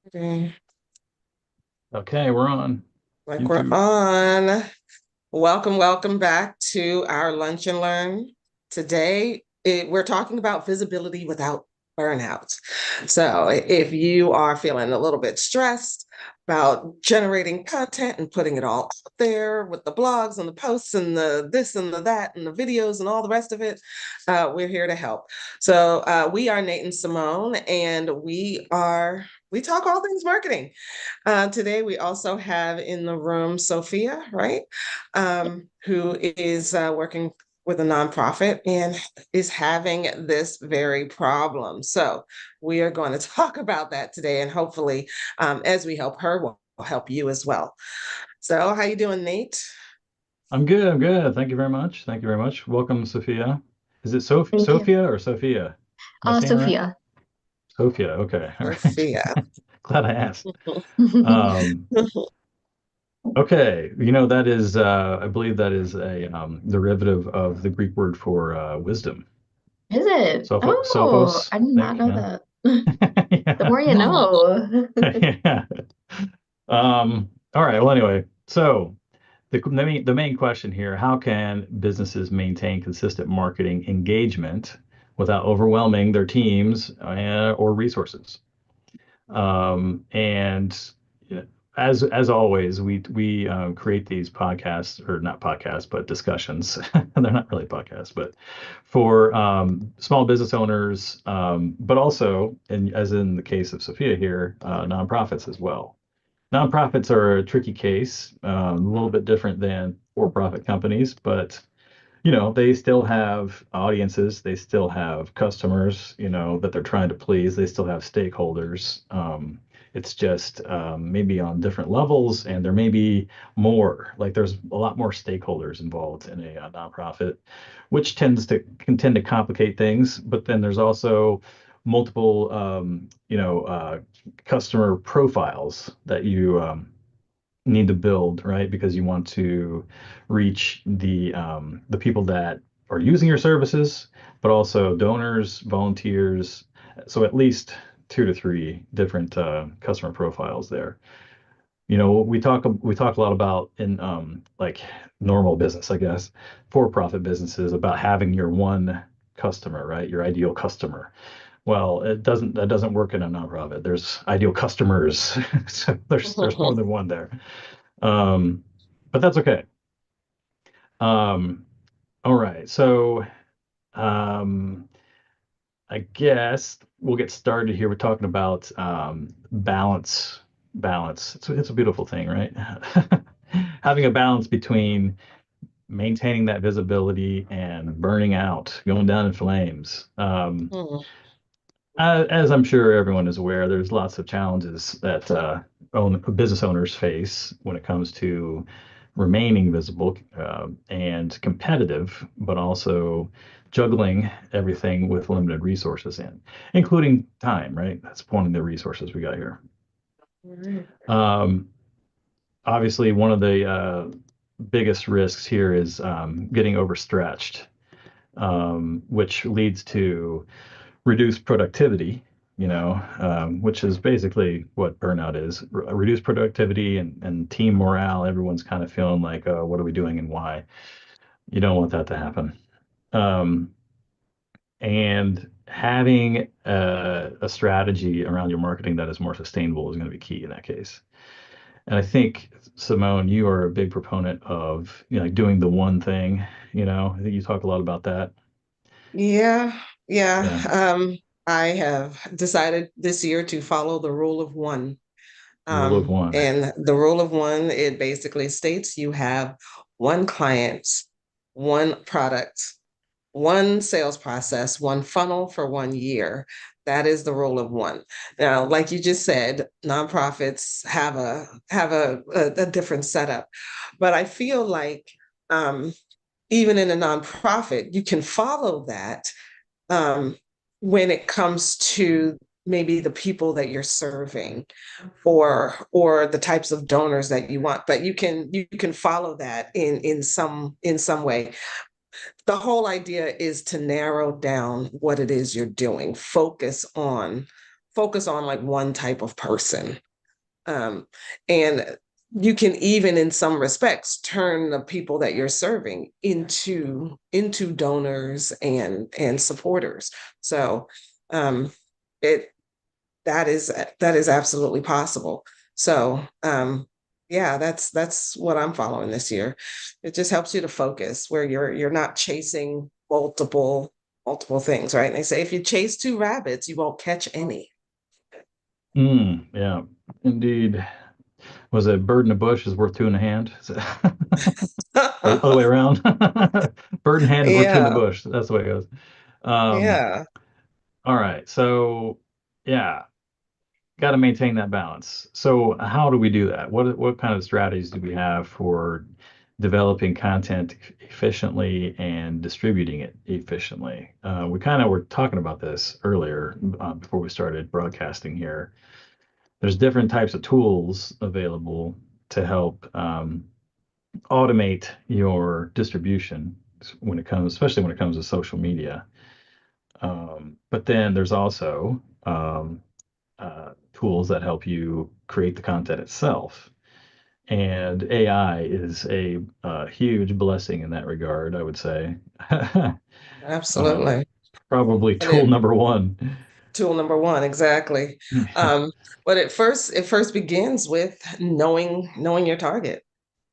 Okay, Okay, we're on like we're YouTube. on. Welcome back to our Lunch and Learn. Today, we're talking about visibility without burnout. So, if you are feeling a little bit stressed about generating content and putting it all out there with the blogs and the posts and the this and the that and the videos and all the rest of it, we're here to help. So, we are Nate and Simone, and we talk all things marketing. Today, we also have in the room Sophia, right? Who is working with a nonprofit and is having this very problem. So, we are going to talk about that today, and hopefully, as we help her, we'll help you as well. So, how you doing, Nate? I'm good. I'm good. Thank you very much. Thank you very much. Welcome, Sophia. Is it Thank you. Sophia or Sophia? Am I saying it right? Sophia. Sophia. Okay. All right. Sophia. Glad I asked. Um, okay. That is, I believe that is a derivative of the Greek word for wisdom. Is it? Oh, Sophos, I did I not think. know Yeah. that. The Yeah. more you know. Yeah. All right. Well, anyway, so the main question here, how can businesses maintain consistent marketing engagement without overwhelming their teams or resources? And you know, as always, we create these podcasts, or not podcasts, but discussions. They're not really podcasts, but for small business owners, but also, and as in the case of Sophia here, nonprofits as well. Nonprofits are a tricky case, a little bit different than for-profit companies, but they still have audiences, they still have customers, that they're trying to please, they still have stakeholders. It's just maybe on different levels, and there may be more. Like there's a lot more stakeholders involved in a nonprofit, which can tend to complicate things. But then there's also multiple, customer profiles that you need to build, right? Because you want to reach the people that are using your services, but also donors, volunteers. So at least two to three different customer profiles there. We talk a lot about in like normal business, I guess, for-profit businesses about having your one customer, right? Your ideal customer. Well, that doesn't work in a nonprofit. There's ideal customers. So there's more than one there. Um, but that's okay. Um, all right. So um, I guess we'll get started here. We're talking about balance. Balance. It's a beautiful thing, right? Having a balance between maintaining that visibility and burning out, going down in flames. As I'm sure everyone is aware, there's lots of challenges that business owners face when it comes to remaining visible and competitive, but also juggling everything with limited resources including time, right? That's one of the resources we got here. Mhm. Um, Obviously, one of the biggest risks here is getting overstretched, which leads to reduce productivity, which is basically what burnout is. Reduce productivity and team morale. Everyone's kind of feeling like, what are we doing and why? You don't want that to happen. Um, and having a strategy around your marketing that is more sustainable is going to be key in that case. And I think, Simone, you are a big proponent of, like doing the one thing. I think you talk a lot about that. Yeah, yeah. Yeah, I have decided this year to follow the rule of one. rule of one. And the rule of one, it basically states you have one client, one product, one sales process, one funnel for 1 year. That is the rule of one. Now, like you just said, nonprofits have a different setup, but I feel like um, even in a nonprofit, you can follow that um, when it comes to maybe the people that you're serving or the types of donors that you want, but you can follow that in some way. The whole idea is to narrow down what it is you're doing, focus on focus on like one type of person. Um, and you can even in some respects turn the people that you're serving into donors and supporters. So it that is absolutely possible. So yeah, that's what I'm following this year. It just helps you to focus where you're not chasing multiple things, right? And they say if you chase two rabbits, you won't catch any. Yeah, indeed. Was a bird in a bush is worth two in a hand? Or other way around? Bird in hand is worth two in the Yeah, bush. That's the way it goes. Um, yeah, all right. So yeah, got to maintain that balance. So how do we do that? What kind of strategies do we have for developing content efficiently and distributing it efficiently? We kind of were talking about this earlier before we started broadcasting here. There's different types of tools available to help automate your distribution when it comes, especially when it comes to social media. But then there's also tools that help you create the content itself. And AI is a huge blessing in that regard, I would say. um, absolutely. Probably And tool number one. tool number one, exactly. Um, but it first begins with knowing your target,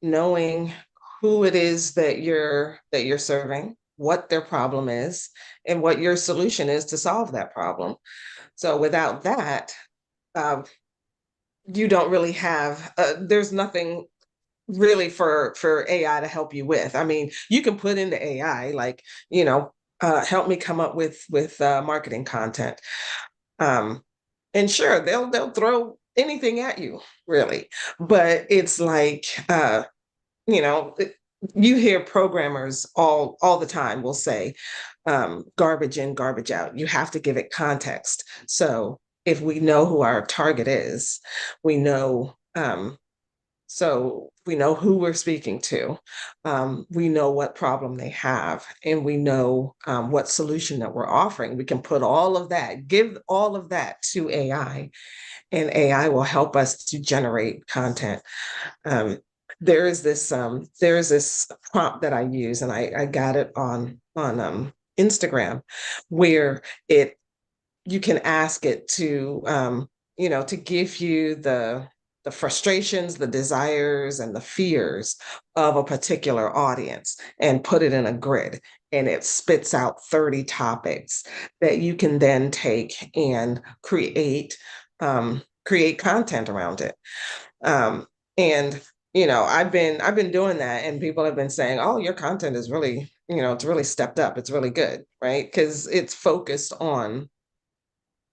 knowing who it is that you're serving, what their problem is, and what your solution is to solve that problem. So without that, uh, you don't really have. There's nothing really for AI to help you with. I mean, you can put into AI like help me come up with marketing content. Um, and sure, they'll throw anything at you, really. But it's like you know, you hear programmers all the time will say, garbage in, garbage out. You have to give it context. So if we know who our target is, we know we know who we're speaking to. We know what problem they have, and we know what solution that we're offering. We can put all of that, give all of that to AI, and AI will help us to generate content. Um, there is this prompt that I use, and I got it on Instagram, where it you can ask it to give you the frustrations, the desires, and the fears of a particular audience and put it in a grid. And it spits out 30 topics that you can then take and create content around it. Um, and I've been doing that, and people have been saying, "Oh, your content is really, it's really stepped up. It's really good, right? Because it's focused on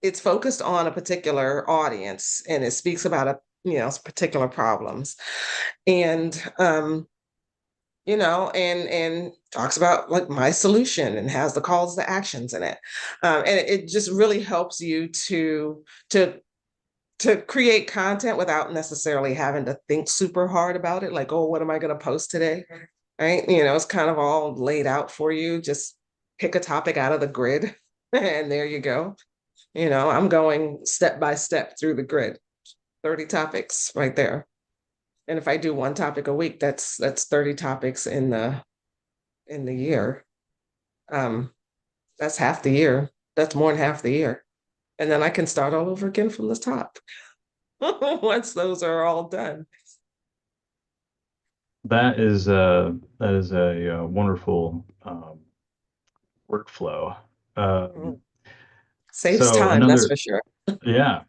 a particular audience, and it speaks about particular problems, and and talks about like my solution and has the calls to actions in it, and it just really helps you to to create content without necessarily having to think super hard about it, like, oh, what am I going to post today? Right? It's kind of all laid out for you. Just pick a topic out of the grid, and there you go. I'm going step by step through the grid, 30 topics right there. And if I do one topic a week, that's 30 topics in the year. Um, that's half the year. That's more than half the year. And then I can start all over again from the top once those are all done. That is a wonderful workflow. Mhm. Um, Saves so time, that's another, for sure. yeah,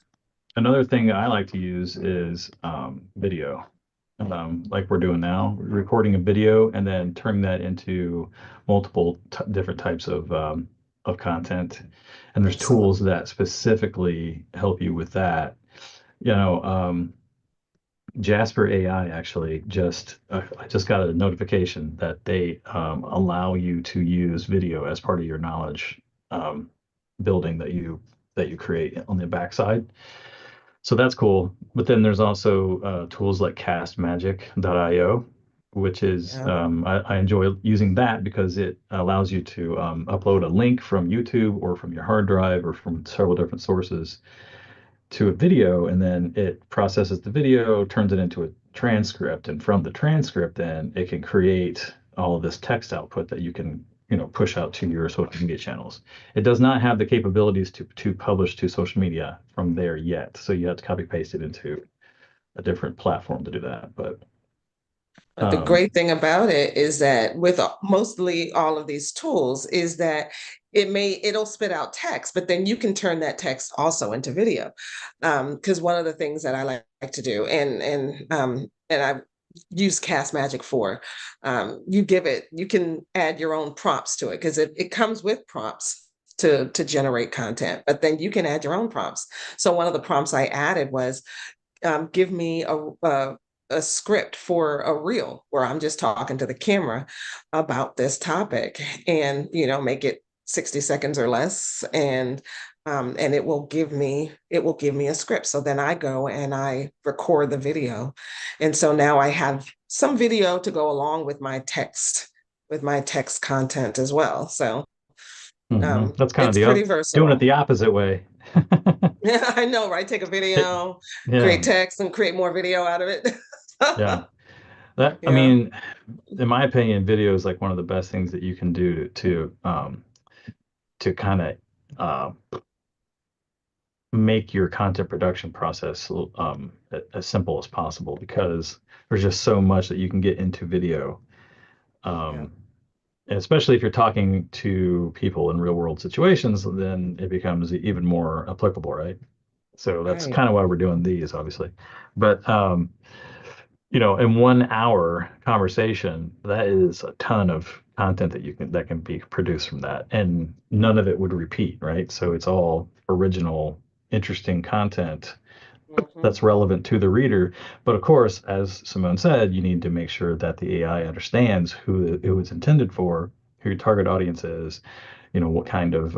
another thing I like to use is video, like we're doing now, recording a video and then turning that into multiple different types of content. And there's Excellent. tools that specifically help you with that. You know, Jasper AI actually I just got a notification that they allow you to use video as part of your knowledge um, building that you create on the backside. So that's cool. But then there's also tools like castmagic.io, which is Yeah. I enjoy using that because it allows you to upload a link from YouTube or from your hard drive or from several different sources to a video, and then it processes the video, turns it into a transcript, and from the transcript, then it can create all of this text output that you can, push out to your social media channels. It does not have the capabilities to publish to social media from there yet, so you have to copy paste it into a different platform to do that. But But the um, great thing about it is that with mostly all of these tools is that it'll spit out text, but then you can turn that text also into video. Because one of the things that I like to do, and I use Cast Magic for, you can add your own prompts to it because it comes with prompts to generate content, but then you can add your own prompts. So one of the prompts I added was give me a script for a reel where I'm just talking to the camera about this topic, and make it 60 seconds or less, and it will give me a script. So then I go and I record the video, and so now I have some video to go along with my text content as well. So that's kind of it's the pretty doing it versatile. the opposite way. Yeah, I know, right? Take a video, Yeah, create text, and create more video out of it. yeah. That, I Yeah, mean, in my opinion, video is like one of the best things that you can do to kind of uh, make your content production process as simple as possible, because there's just so much that you can get into video. yeah, Um, and especially if you're talking to people in real world situations, then it becomes even more applicable, right? So that's right. kind of why we're doing these, obviously. But in 1 hour conversation, that is a ton of content that can be produced from that, and none of it would repeat, right? So it's all original, interesting content Mhm. that's relevant to the reader. But of course, as Simone said, you need to make sure that the AI understands who it was intended for, who your target audience is, what kind of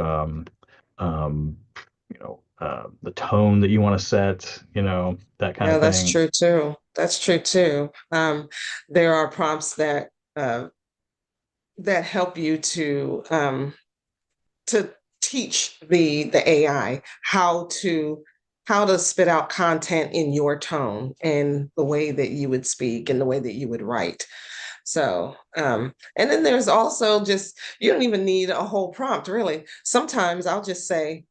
the tone that you want to set, that kind Yeah, of that's thing. true too. That's true too. There are prompts that help you to teach the AI how to spit out content in your tone and the way that you would speak and the way that you would write. So, and then there's also just, you don't even need a whole prompt, really. Sometimes I'll just say,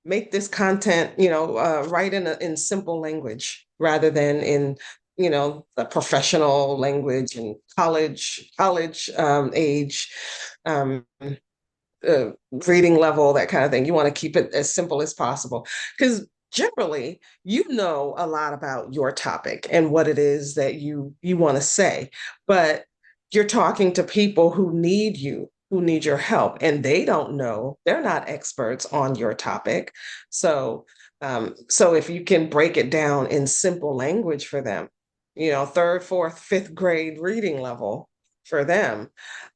make this content, write in simple language rather than in, the professional language and college age um, uh, reading level, that kind of thing. You want to keep it as simple as possible because generally you know a lot about your topic and what it is that you want to say, but you're talking to people who need your help, and they don't know, they're not experts on your topic. So if you can break it down in simple language for them, third, fourth, fifth grade reading level for them,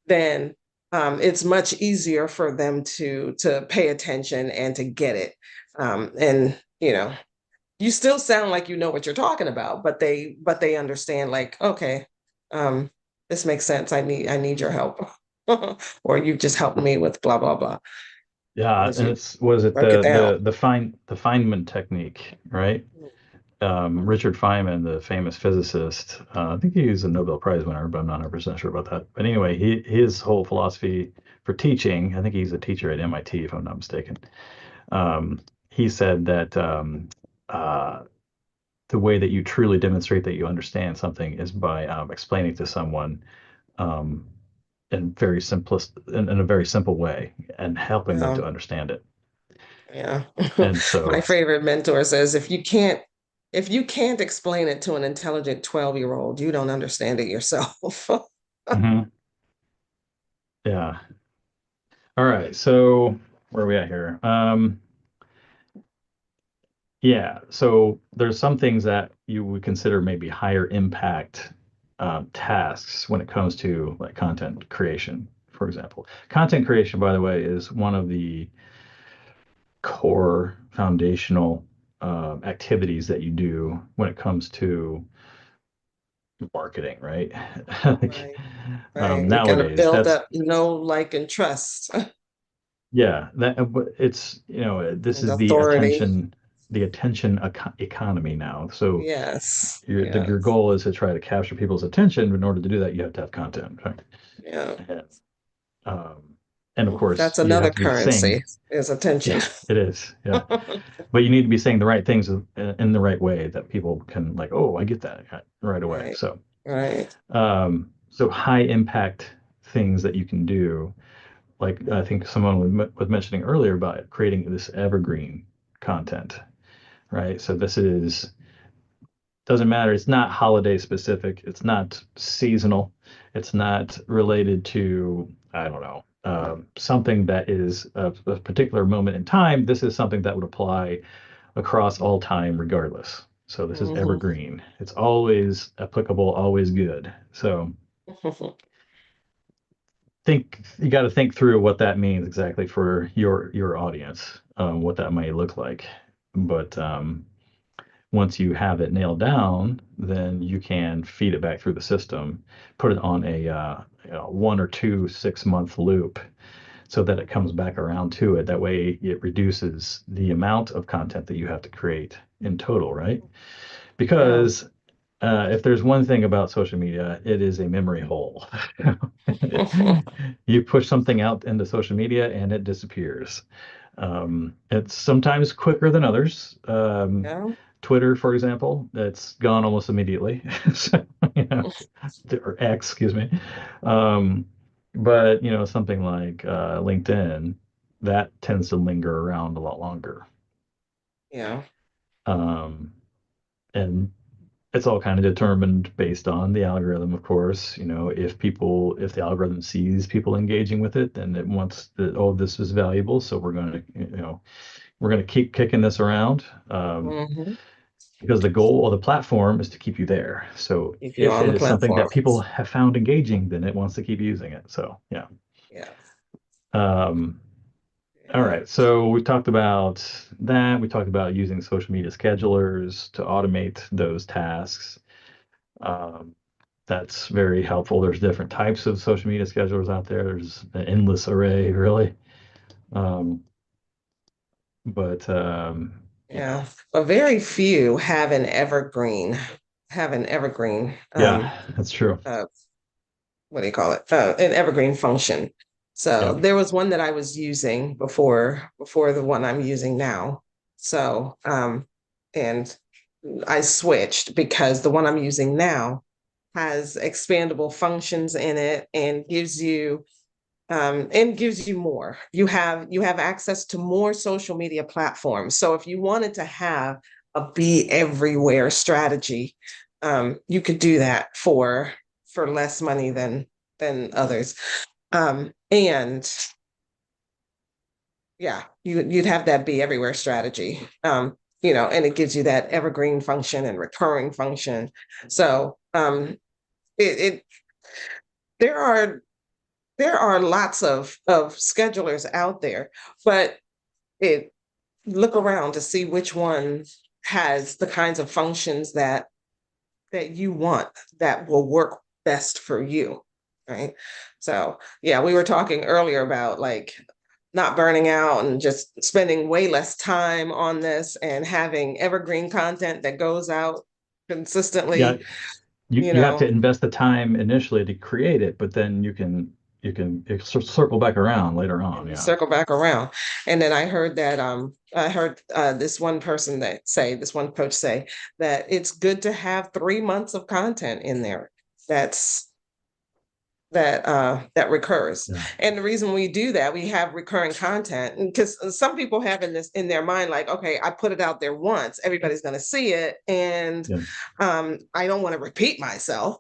then it's much easier for them to pay attention and to get it. And you still sound like you know what you're talking about, but they understand, like, okay, um, this makes sense. I need your help, or you just helped me with blah blah blah Yeah, as and you it's was it broke it down. the Feynman technique, right? Richard Feynman, the famous physicist, I think he's a Nobel Prize winner, but I'm not 100% sure about that. But anyway, his whole philosophy for teaching, I think he's a teacher at MIT, if I'm not mistaken. He said that uh, the way that you truly demonstrate that you understand something is by explaining to someone um, in a very simple way, and helping them Yeah, to understand it. yeah. And My so, favorite mentor says, if you can't explain it to an intelligent 12-year-old, you don't understand it yourself. mhm, yeah. All right. So where are we at here? Yeah. So there's some things that you would consider maybe higher impact tasks when it comes to like content creation, for example. Content creation, by the way, is one of the core foundational activities that you do when it comes to marketing, right? Like, Right, right. You got to nowadays, build that's up know, like, and trust yeah. But it's this and is the authority. attention. the attention economy now. So Yes. your Yes. goal is to try to capture people's attention. In order to do that, you have to have content, right? Yeah. And, um, and of course, That's you have another to be saying, currency is attention. yeah, it is, yeah. But you need to be saying the right things in the right way that people can like, oh, I get that right away. Right. So, Right. so high impact things that you can do, like I think someone was mentioning earlier about creating this evergreen content, right? So this is doesn't matter. It's not holiday specific. It's not seasonal. It's not related to, I don't know, something that is a particular moment in time. This is something that would apply across all time, regardless. So this is Hmm. evergreen. It's always applicable, always good. So think you got to think through what that means exactly for your audience, what that might look like. But once you have it nailed down, then you can feed it back through the system, put it on a 1 or 2 6-month loop so that it comes back around to it. That way it reduces the amount of content that you have to create in total, right? Yeah. Because if there's one thing about social media, it is a memory hole. You push something out into social media and it disappears. It's sometimes quicker than others. Yeah. Twitter, for example, it's gone almost immediately. So, you know, or X, excuse me. Um, but something like LinkedIn, that tends to linger around a lot longer. Yeah. Um, and it's all kind of determined based on the algorithm, of course. If the algorithm sees people engaging with it, then it wants that, oh, this is valuable, so we're going to keep kicking this around. Hmm. Because the goal of the platform is to keep you there. So If you're if on it the is something platform. that people have found engaging, then it wants to keep using it. So yeah. Yeah. Um, all Yeah. right. So we talked about that. We talked about using social media schedulers to automate those tasks. Um, that's very helpful. There's different types of social media schedulers out there. There's an endless array, really. Um, but Yeah. But very few have an evergreen yeah, that's true. uh, what do you call it? An evergreen function. So Yeah. there was one that I was using before the one I'm using now. So and I switched because the one I'm using now has expandable functions in it and gives you more. You have access to more social media platforms. So if you wanted to have a be everywhere strategy, you could do that for less money than others. And yeah, you'd have that be everywhere strategy. And it gives you that evergreen function and recurring function. So it there are there are lots of schedulers out there, but it look around to see which one has the kinds of functions that you want that will work best for you, right? So yeah, we were talking earlier about like not burning out and just spending way less time on this and having evergreen content that goes out Yeah, consistently, you you you have to know, invest the time initially to create it, but then you can circle back around later on. and you Yeah. circle back around. And then I heard this one person this one coach say that it's good to have 3 months of content in there. That's that recurs. Yeah. And the reason we do that, we have recurring content because some people have in this in their mind, like, okay, I put it out there once, everybody's going to see it, and Yeah. I don't want to repeat myself.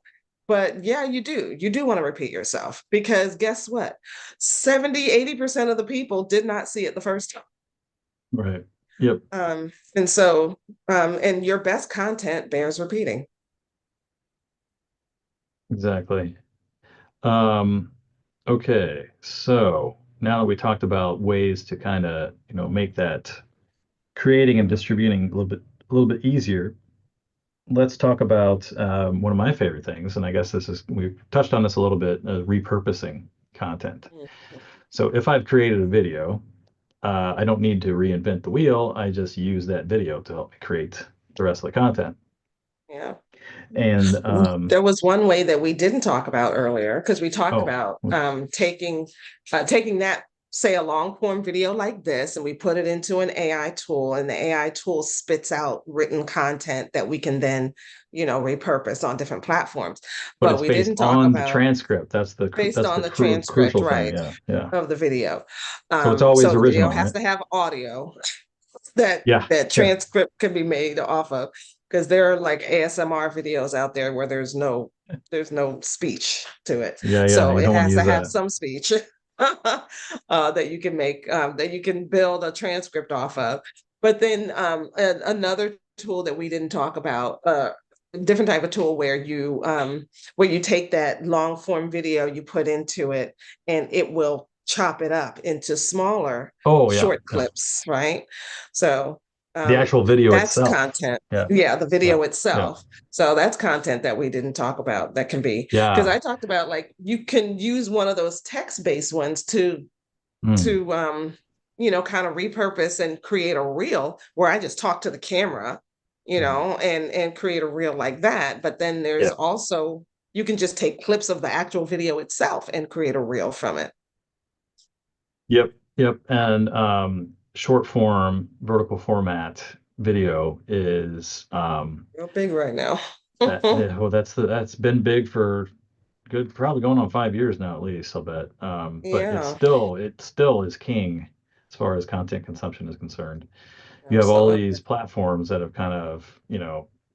But yeah, you do want to repeat yourself because guess what, 70-80% of the people did not see it the first time. Right. Yep. And so and your best content bears repeating. Exactly. Um, okay. So now that we talked about ways to kind of, make that creating and distributing a little bit easier, let's talk about one of my favorite things, and I guess we've touched on this a little bit, repurposing content. Mhm. So if I've created a video I don't need to reinvent the wheel. I just use that video to help me create the rest of the content. Yeah. And There was one way that we didn't talk about earlier because we talked oh, about taking that, say, a long form video like this, and we put it into an AI tool, and the AI tool spits out written content that we can then, repurpose on different platforms. but But it's we based didn't talk on the about transcript. based That's on the the transcript, crucial thing. right, Yeah, yeah. of the video. So it's always So the video original, has right? to have audio that Yeah, that yeah, transcript can be made off of, because there are like ASMR videos out there where there's no speech to it. yeah, yeah. So You it don't want to has to use have that. some speech that you can make, that you can build a transcript off of. But then another tool that we didn't talk about, different type of tool where you take that long form video, you put into it, and it will chop it up into smaller Oh, yeah, short yeah. clips, right? So The actual video that's itself. content. Yeah, Yeah, the yeah, video yeah, itself. So that's content that we didn't talk about that can be, because yeah. I talked about, like, you can use one of those text-based ones to Mm, to kind of repurpose and create a reel where I just talk to the camera, mm. and create a reel like that. But then there's Yeah. also, you can just take clips of the actual video itself and create a reel from it. Yep, yep. And short form, vertical format video is Real big right now. well, that's been big for good, probably going on 5 years now at least, I'll bet. But Yeah, it still is king as far as content consumption is concerned. You have all absolutely. these platforms that have kind of,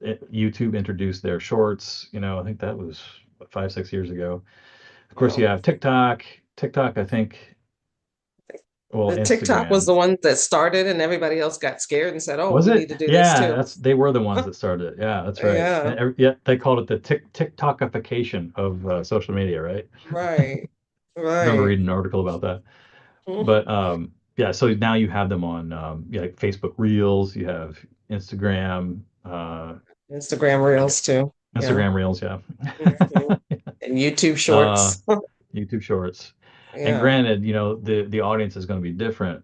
YouTube introduced their shorts, I think that was what, 5, 6 years ago. Of course, Yeah. you have TikTok. TikTok, I think, well, The TikTok was Instagram. the one that started, and everybody else got scared and said, "Oh, Was we it? need to do this Yeah, too." they were the ones that started it. Yeah, that's right. Yeah, And yeah, they called it the TikTokification of social media, right? right, I remember right. reading an article about that. Mhm. But yeah, so now you have them on yeah, like Facebook Reels, you have Instagram, Instagram yeah, Reels too. Yeah. Instagram Reels, yeah. Mhm. And YouTube uh, Shorts. YouTube Shorts. And Yeah. granted, the audience is going to be different,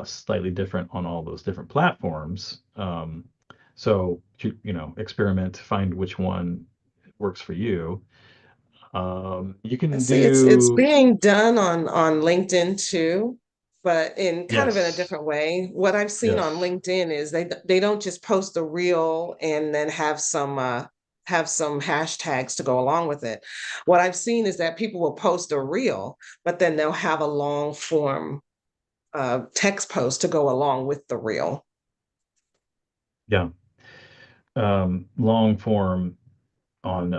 slightly different on all those different platforms. So experiment, find which one works for you. You I can see it's do being done on LinkedIn too, but in kind of in a yes, different way. What I've seen on yes, LinkedIn is they don't just post a reel and then have some hashtags to go along with it. What I've seen is that people will post a reel, but then they'll have a long form text post to go along with the reel. yeah. Long form on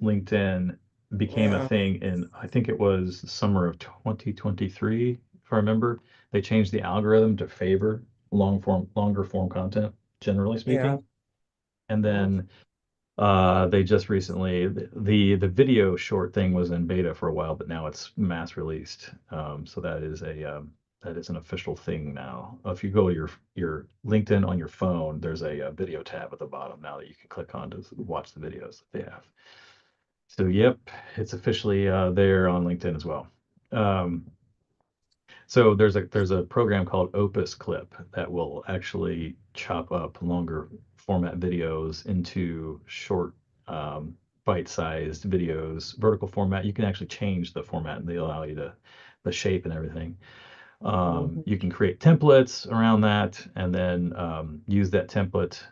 LinkedIn became a Yeah, thing in, I think it was the summer of 2023, if I remember. They changed the algorithm to favor longer form content, generally yeah. speaking. And Mhm. then they just recently the video short thing was in beta for a while, but now it's mass released. So that is an official thing now. If you go to your LinkedIn on your phone, there's a video tab at the bottom now that you can click on to watch the videos that they have. So yep, it's officially there on LinkedIn as well. Um, so there's a program called Opus Clip that will actually chop up longer format videos into short, bite-sized videos, vertical format. You can actually change the format and they allow you to the shape and everything. Mhm. You can create templates around that and then use that template.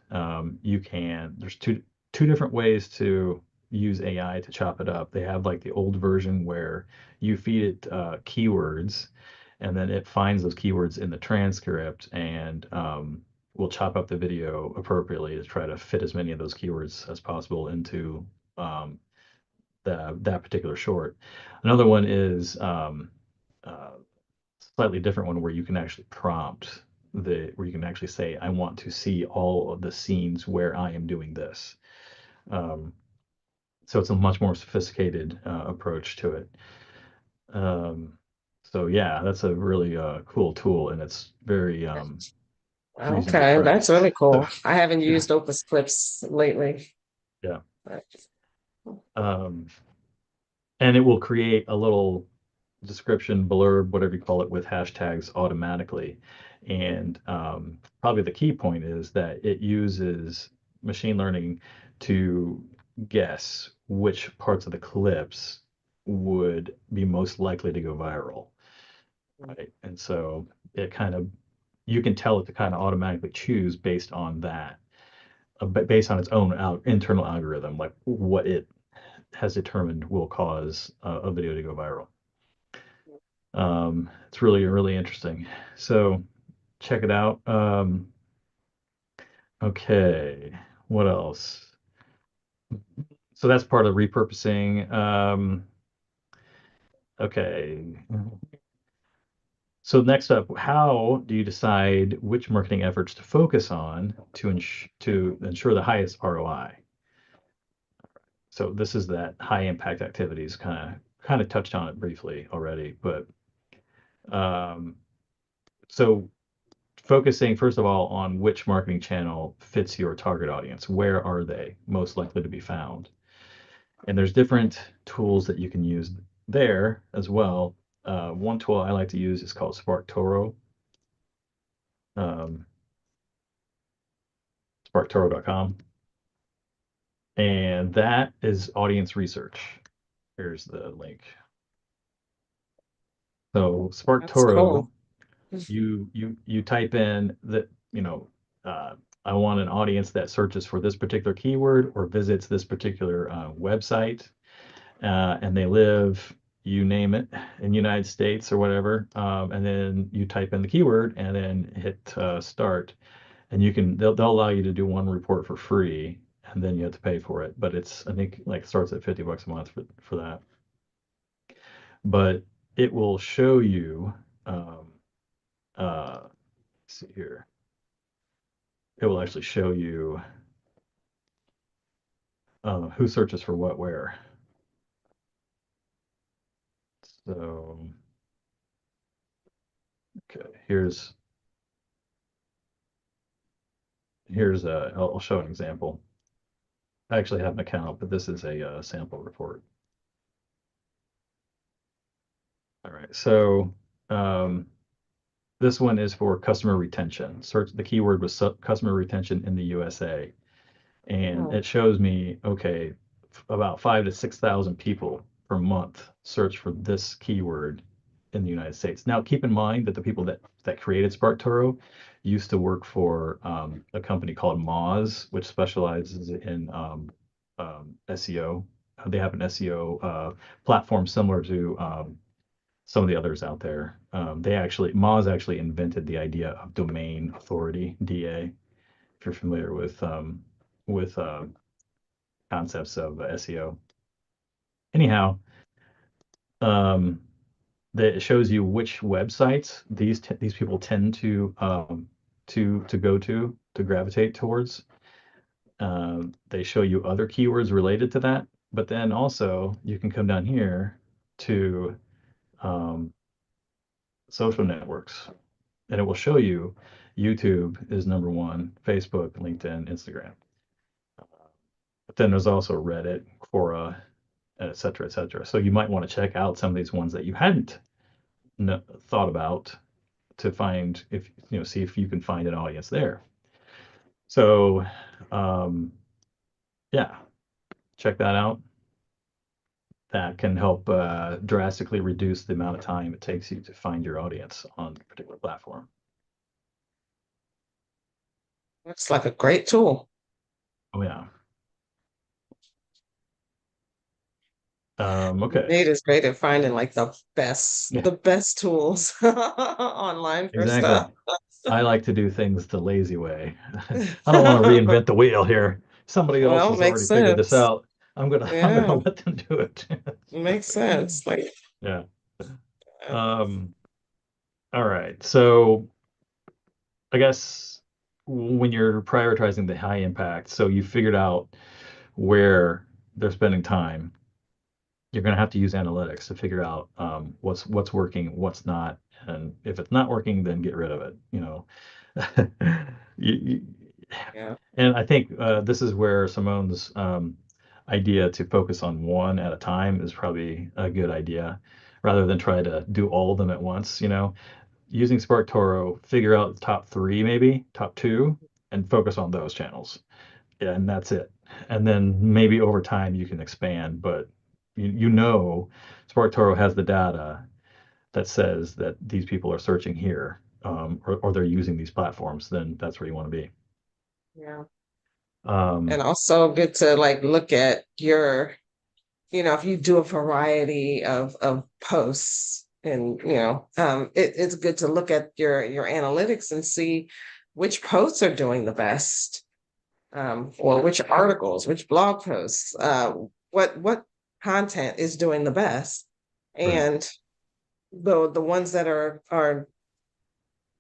There's two different ways to use AI to chop it up. They have like the old version where you feed it keywords and then it finds those keywords in the transcript and will chop up the video appropriately to try to fit as many of those keywords as possible into um, that particular short. Another one is uh, slightly different one where you can actually prompt where you can actually say, I want to see all of the scenes where I am doing this. Um, so it's a much more sophisticated approach to it. Um, so yeah, that's a really cool tool, and it's very reasonably Okay, that's priced. really So cool. I haven't yeah, used Opus Clips lately. yeah. But Um, and it will create a little. description, blurb, whatever you call it, with hashtags automatically. And probably the key point is that it uses machine learning to guess which parts of the clips would be most likely to go viral, right? And so it kind of, you can tell it to kind of automatically choose based on that, based on its own internal algorithm, like what it has determined will cause a video to go viral. It's really, really interesting. So check it out. Okay, what else? So that's part of repurposing. Okay. So next up, how do you decide which marketing efforts to focus on to ensure the highest ROI? So this is that high impact activities, kind of touched on it briefly already, but um, so focusing first of all on which marketing channel fits your target audience. Where are they most likely to be found? And there's different tools that you can use there as well. One tool I like to use is called SparkToro. Um, SparkToro.com. And that is audience research. Here's the link. So That's cool. SparkToro, you type in that, uh, I want an audience that searches for this particular keyword or visits this particular website, and they live, you name it, in United States or whatever, and then you type in the keyword and then hit start, and they'll allow you to do one report for free, and then you have to pay for it. But it's, I think, like starts at $50 a month for that. But it will show you. Let's see here. It will actually show you who searches for what where. So, okay, I'll show an example. I actually have an account, but this is a sample report. All right, so um, this one is for customer retention. Search the keyword was customer retention in the USA, and Oh, it shows me, okay, about 5 to 6,000 people per month search for this keyword in the United States. Now, keep in mind that the people that created SparkToro used to work for a company called Moz, which specializes in SEO. They have an SEO platform similar to some of the others out there. Moz actually invented the idea of domain authority, DA. If you're familiar with concepts of SEO. Anyhow, um, that shows you which websites these people tend to go to gravitate towards. They show you other keywords related to that, but then also you can come down here to um, social networks, and it will show you YouTube is number one, Facebook, LinkedIn, Instagram. But then there's also Reddit, Quora, et cetera, et cetera. So you might want to check out some of these ones that you hadn't thought about to find, if see if you can find an audience there. So um, yeah, check that out. That can help drastically reduce the amount of time it takes you to find your audience on a particular platform. looks like a great tool. Oh yeah. Okay. Nate is great at finding like the best, Yeah, the best tools online for exactly. stuff. I like to do things the lazy way. I don't want to reinvent the wheel here. Somebody else Well, has makes already figured this sense. out. I'm gonna Yeah, let them do it. makes sense. Like, Yeah. Um, all right. So I guess when you're prioritizing the high impact, so you figured out where they're spending time, you're going to have to use analytics to figure out what's working, what's not, and if it's not working, then get rid of it. You, you, yeah, and I think this is where Simone's idea to focus on one at a time is probably a good idea, rather than try to do all of them at once, using SparkToro, figure out the top three, maybe top two, and focus on those channels. Yeah, and that's it. And then maybe over time you can expand, but SparkToro has the data that says that these people are searching here, or they're using these platforms, then that's where you want to be. Yeah. Um, And also good to like look at your, if you do a variety of posts and, it's good to look at your analytics and see which posts are doing the best, or which articles, which blog posts, what content is doing the best. right. And the ones that are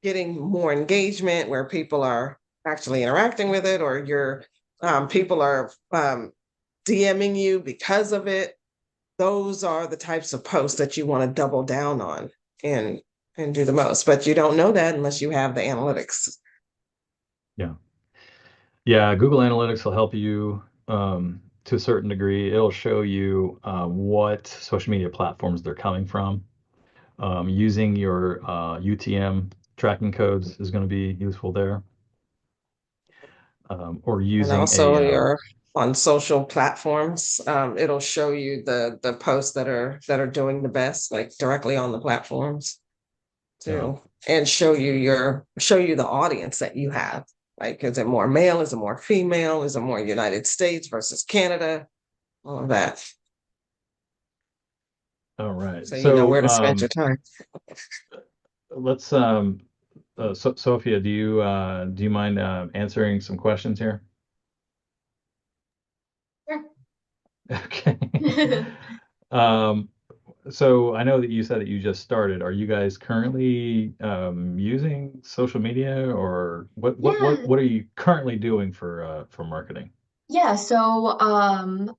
getting more engagement where people are actually interacting with it, or your people are DMing you because of it, those are the types of posts that you want to double down on and and do the most. But you don't know that unless you have the analytics. Yeah. Yeah, Google Analytics will help you to a certain degree. It'll show you what social media platforms they're coming from. Using your UTM tracking codes is going to be useful there. Or And using also a your on social platforms, it'll show you the posts that are doing the best, like directly on the platforms yeah. too, and show you the audience that you have. Like, is it more male? Is it more female? Is it more United States versus Canada? All of that. All right. So you know So where to spend your time. let's Sophia, do you mind answering some questions here? Okay. Sure. Um, so I know that you said that you just started. Are you guys currently using social media, or what what what Yeah, what are you currently doing for marketing? yeah. So,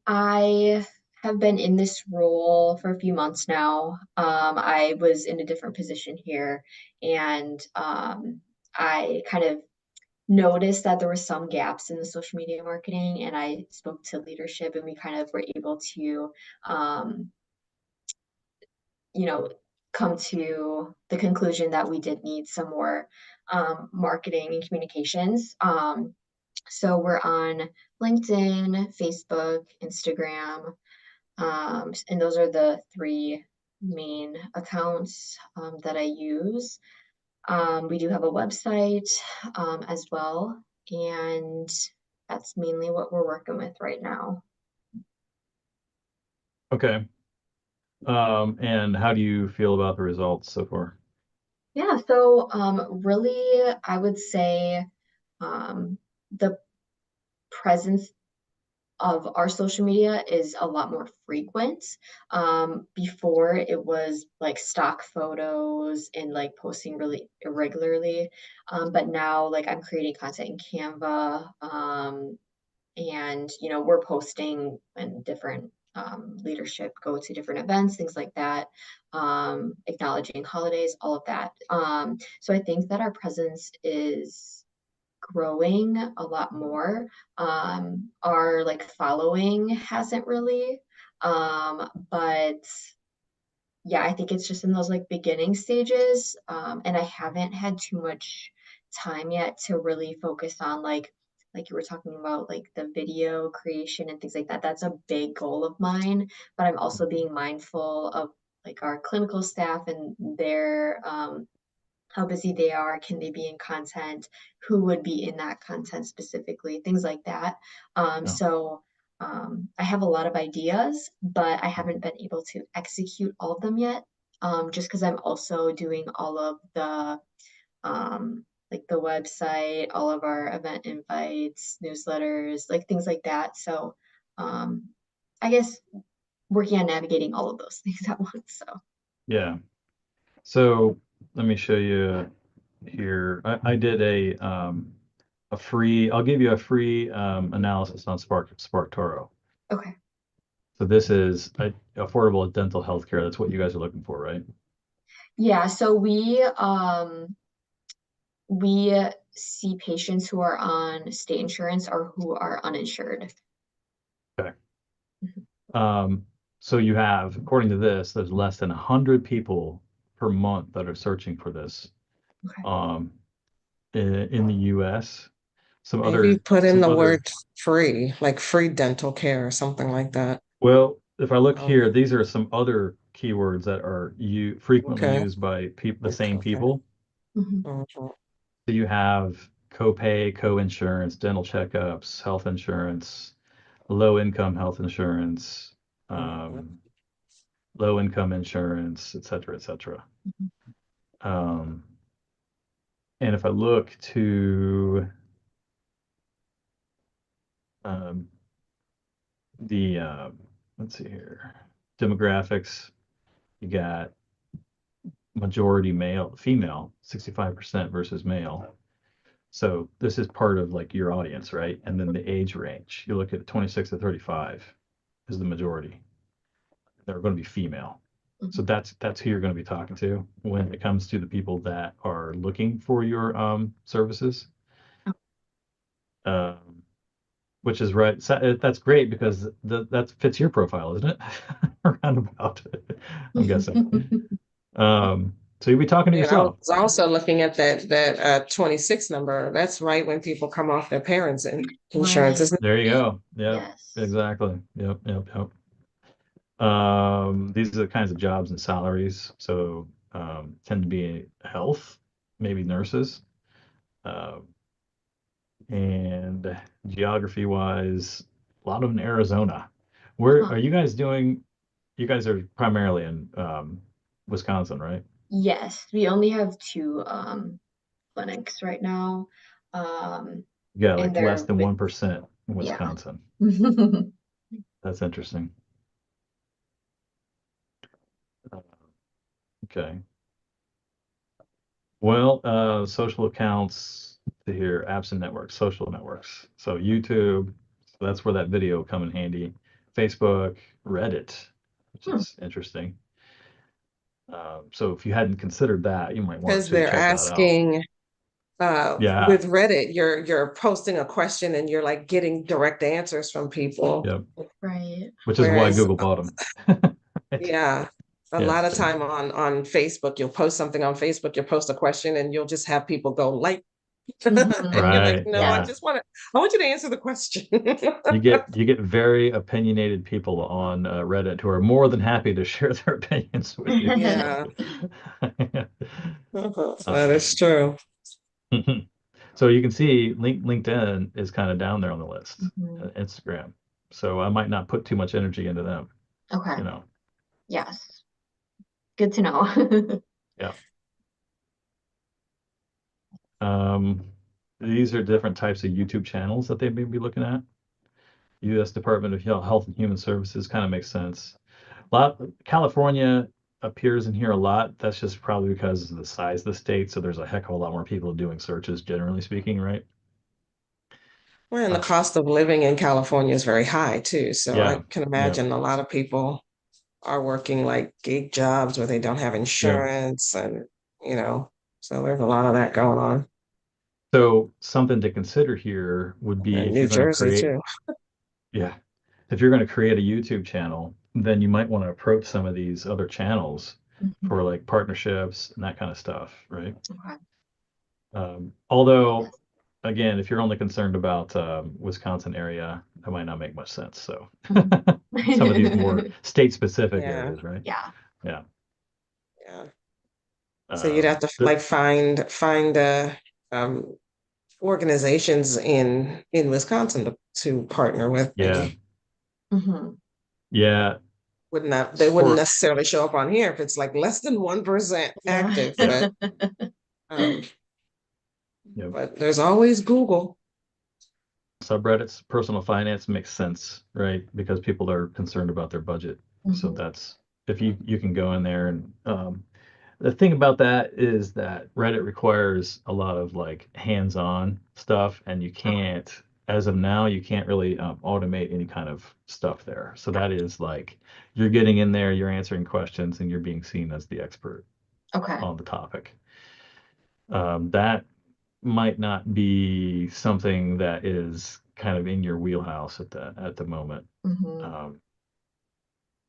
I have been in this role for a few months now. I was in a different position here, and I kind of noticed that there were some gaps in the social media marketing, and I spoke to leadership, and we kind of were able to, um, you know, come to the conclusion that we did need some more marketing and communications. So we're on LinkedIn, Facebook, Instagram, and those are the three main accounts that I use. We do have a website as well, and that's mainly what we're working with right now. Okay. And how do you feel about the results so far? Yeah, so really, I would say the presence of our social media is a lot more frequent. Before it was like stock photos and like posting really irregularly. But now like I'm creating content in Canva, and we're posting and different leadership go to different events, things like that, acknowledging holidays, all of that. So I think that our presence is growing a lot more. Our like following hasn't really, but yeah, I think it's just in those like beginning stages. And I haven't had too much time yet to really focus on like you were talking about like the video creation and things like that. That's a big goal of mine, but I'm also being mindful of like our clinical staff and their how busy they are, can they be in content, who would be in that content specifically, things like that. Yeah. I have a lot of ideas, but I haven't been able to execute all of them yet, just because I'm also doing all of the like the website, all of our event invites, newsletters, like things like that. So um, I guess working on navigating all of those things at once. So Yeah. So let me show you here. I did a free. I'll give you a free analysis on SparkToro. okay. So this is affordable dental health care. That's what you guys are looking for, right? Yeah, so we see patients who are on state insurance or who are uninsured. Okay. Mhm. Um, So you have, according to this, there's less than 100 people per month that are searching for this Okay. um, in the US. Maybe put in Some the other, word free, like free dental care or something like that. well, if I look Um, here, these are some other keywords that are frequently okay. used by the same Okay. people. Mhm. Mhm. So you have copay, co-insurance, dental checkups, health insurance, low income health insurance, Mhm. um, low income insurance, et cetera, et cetera. Mhm. Um, and if I look to um, the, let's see here, demographics, you got majority male, female, 65% versus male. So this is part of like your audience, right? And then the age range, you look at 26 to 35 is the majority. They're going to be female. So Mhm. that's who you're going to be talking to when it comes to the people that are looking for your services. Um, which is right. So that's great because that fits your profile, isn't it? Roundabout, I'm guessing. So you'll be talking to And I yourself. was also looking at that 26 number. That's right when people come off their parents' insurance, Right. isn't There you go. Yep, Yes. exactly. Yep, yep, yep. These are the kinds of jobs and salaries. So tend to be health, maybe nurses, um, and geography wise, a lot of in Arizona. Where Huh. are you guys doing? You guys are primarily in Wisconsin, right? Yes, we only have two clinics right now. Um, Yeah, and like less they're than with, 1% in yeah. Wisconsin. That's interesting. Uh, Okay. Well, social accounts to here, apps and networks, social networks. So YouTube, so that's where that video come in handy. Facebook, Reddit, which Hmm. is interesting. So if you hadn't considered that, you might want because to they're check that out. asking Yeah. with Reddit, you're posting a question and you're like getting direct answers from people. Yep. Right. Which is why Whereas Google bought them. Right. yeah, a Yeah. lot of time on Facebook, you'll post something on Facebook, you'll post a question and you'll just have people go like and Mhm. you're like, Right. no, Yeah. Yeah. I want you to answer the question. You get very opinionated people on Reddit who are more than happy to share their opinions with you. So, Yeah, that is um, true. so you can see LinkedIn is kind of down there on the list, Mhm. Instagram. So I might not put too much energy into them, Okay. you know. Yes. Good to know. Yeah. Um, these are different types of YouTube channels that they may be looking at. U.S. Department of Health and Human Services kind of makes sense. California appears in here a lot. That's just probably because of the size of the state. So there's a heck of a lot more people doing searches, generally speaking, right? Well, and the Uh, cost of living in California is very high too. So I yeah, can yeah, imagine a lot of people are working like gig jobs where they don't have yeah. insurance and, you know, so there's a lot of that going on So something to consider here would be in if New you're going to Jersey create, too. yeah, if you're going to create a YouTube channel, then you might want to approach some of these other channels Mhm. for like partnerships and that kind of stuff, right? Okay. Although Yes. again, if you're only concerned about Wisconsin area, that might not make much sense. So Mhm. some of these more state-specific Yeah, areas, right? Yeah. Yeah. yeah. So you'd have to But like find um organizations in Wisconsin to partner with yeah, maybe. Hmm. yeah. Wouldn't that they wouldn't For necessarily show up on here if it's like less than 1% Yeah. active, um, you know, but there's always Google. subreddits, personal finance makes sense, right? Because people are concerned about their budget. So Mhm. that's if you can go in there and the thing about that is that Reddit requires a lot of like hands-on stuff, and you Okay. can't, as of now, you can't really automate any kind of stuff there. So that is like you're getting in there, you're answering questions, and you're being seen as the expert Okay. on the topic. That might not be something that is kind of in your wheelhouse at the moment. Hmm. Um,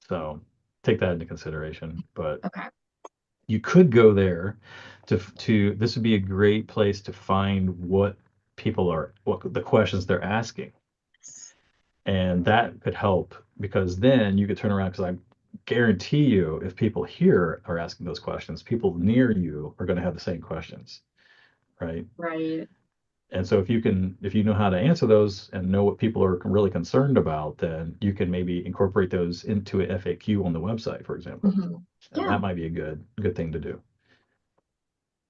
So take that into consideration. But Okay. you could go there to this would be a great place to find what what the questions they're asking. And that could help because then you could turn around because I guarantee you if people here are asking those questions, people near you are going to have the same questions, right? Right. And so if you know how to answer those and know what people are really concerned about, then you can maybe incorporate those into a FAQ on the website, for example. And Yeah. that might be a good thing to do.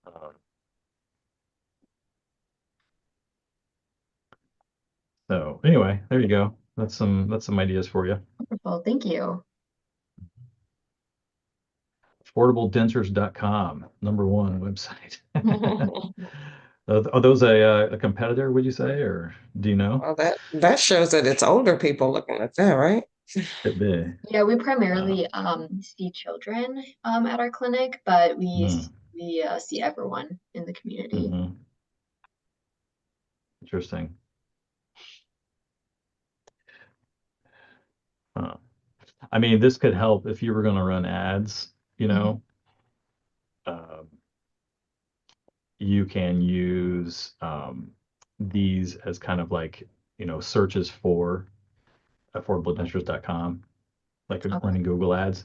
Uh, so anyway, there you go. That's some ideas for you. Wonderful. Thank you. AffordableDentures.com, number one website. Are those a competitor, would you say, or do you know? Well, that shows that it's older people looking at that, right? Could be. Yeah, we Uh, primarily see children at our clinic, but mm, we see everyone in the community. hmm. Interesting. Huh. I mean, this could help if you were going to run ads, you Mhm. know, um, you can use these as kind of like, searches for affordableventures.com, like Okay. running Google ads.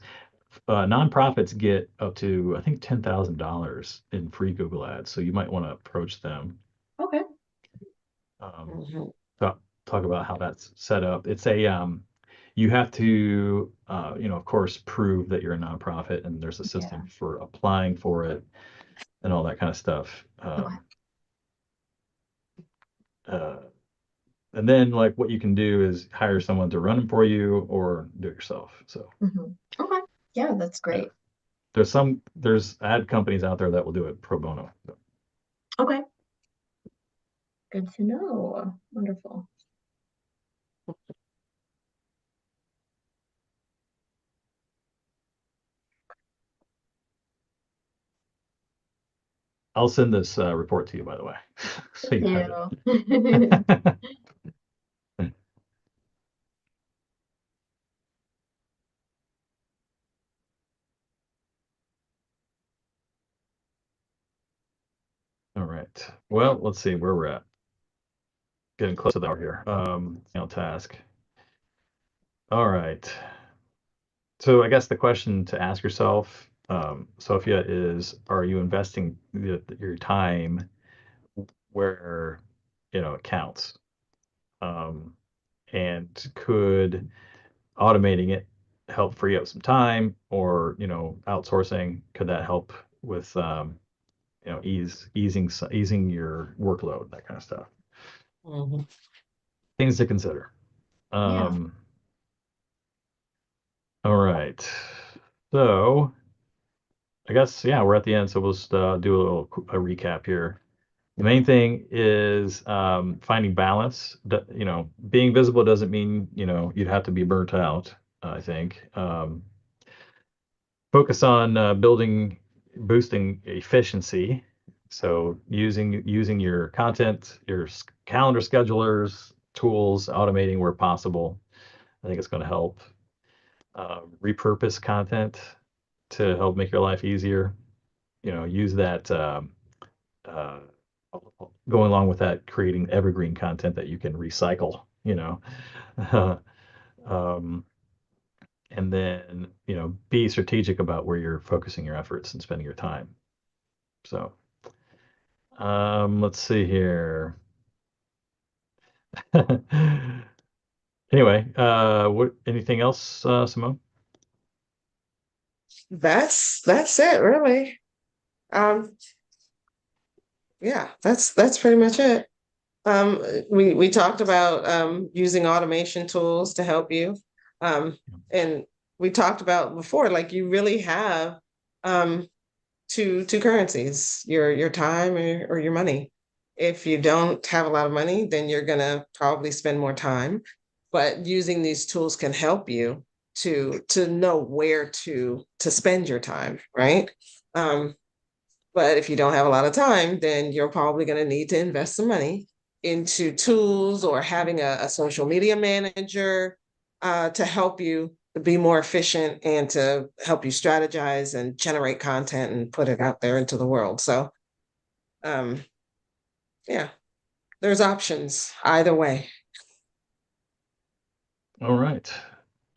Nonprofits get up to, I think, $10,000 in free Google ads. So you might want to approach them. Okay. Um, Mhm. talk about how that's set up. You have to, of course, prove that you're a nonprofit and there's a Yeah. system for applying for it and all that kind of stuff. Okay. Uh, and then like what you can do is hire someone to run them for you or do it yourself. So Okay. Yeah, that's yeah, great. there's ad companies out there that will do it pro bono. So Okay. Good to know. Wonderful. I'll send this report to you, by the way, so Thank you have you. it. All right. Well, let's see where we're at. Getting close to the hour here. Task. All right. So I guess the question to ask yourself, Sophia, is: are you investing your time where it counts? Um, and could automating it help free up some time, or outsourcing could that help with easing your workload, that kind of stuff? Mhm. Things to consider. Yeah. Um, all right. So I guess, yeah, we're at the end, so we'll just do a recap here. The main thing is finding balance. Being visible doesn't mean you'd have to be burnt out. I think focus on boosting efficiency. So using your content, your calendar schedulers, tools, automating where possible. I think it's going to help. Repurpose content to help make your life easier. Use that. Uh, Going along with that, creating evergreen content that you can recycle. um, and then be strategic about where you're focusing your efforts and spending your time. So let's see here. Anyway, what anything else, Simone? That's it, really. Um, yeah, that's pretty much it. We talked about using automation tools to help you. And we talked about before, like you really have um two currencies, your time or your money. If you don't have a lot of money, then you're gonna probably spend more time. But using these tools can help you to know where to spend your time, right? Um, but if you don't have a lot of time, then you're probably going to need to invest some money into tools or having a social media manager to help you be more efficient and to help you strategize and generate content and put it out there into the world. So, yeah, there's options either way. All right.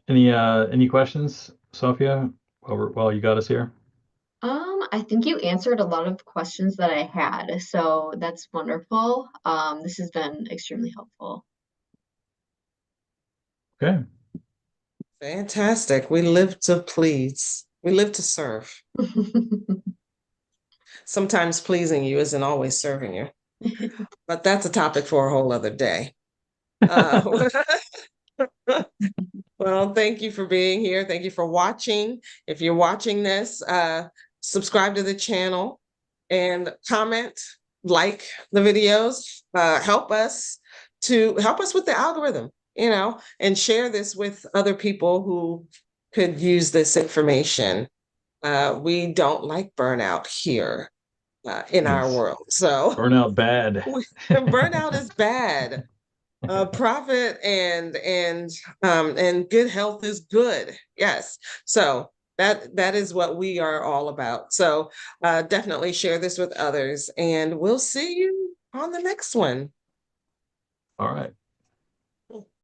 Any questions, Sophia, while you got us here? I think you answered a lot of questions that I had, so that's wonderful. This has been extremely helpful. Okay. Fantastic. We live to please. We live to serve. Sometimes pleasing you isn't always serving you, but that's a topic for a whole other day. Uh, well, thank you for being here. Thank you for watching. If you're watching this, subscribe to the channel and comment, like the videos, help us with the algorithm, and share this with other people who could use this information. We don't like burnout here in our Yes. world. So Burnout bad. burnout is bad. Profit and good health is good. Yes. So that is what we are all about. So definitely share this with others, and we'll see you on the next one. All right.